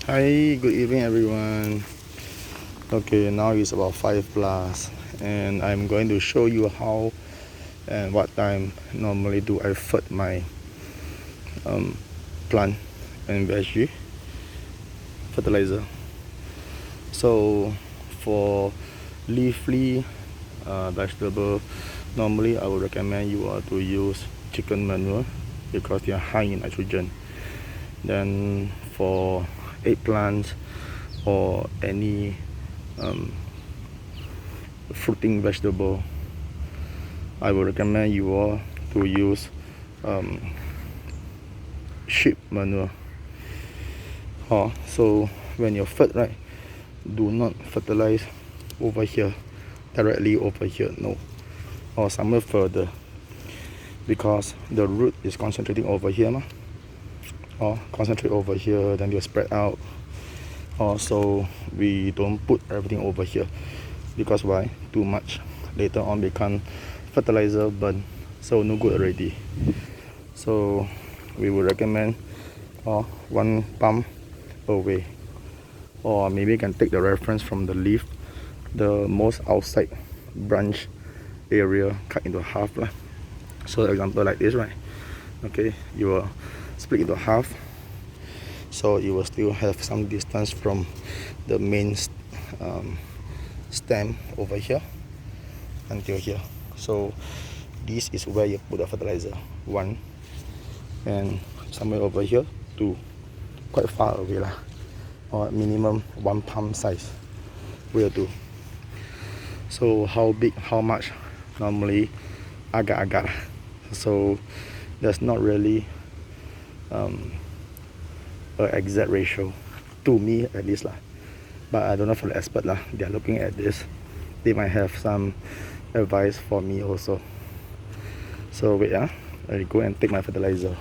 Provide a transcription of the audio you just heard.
Hi, good evening everyone. Okay, now it's about 5 plus and I'm going to show you how and what time normally do I feed my plant and veggie fertilizer. So for leafy vegetable, normally I would recommend you to use chicken manure because they are high in nitrogen. Then for eggplants or any fruiting vegetable, I would recommend you all to use sheep manure. So when you're fed, right, do not fertilize over here, directly over here, no, or somewhere further, because the root is concentrating over here, or concentrate over here, then they'll spread out. So we don't put everything over here, because why? Too much later on become fertilizer burn, so no good already. So we would recommend one pump away, or maybe you can take the reference from the leaf, the most outside branch area, cut into half lah. So example like this, right? Okay, you will split into half, so you will still have some distance from the main stem over here until here. So this is where you put the fertilizer, 1, and somewhere over here 2, quite far away lah, or minimum 1 palm size will do. So how big, how much, normally agak-agak, so there's not really an exact ratio, to me at least lah, but I don't know for the expert lah. They are looking at this, they might have some advice for me also. So wait, I go and take my fertilizer.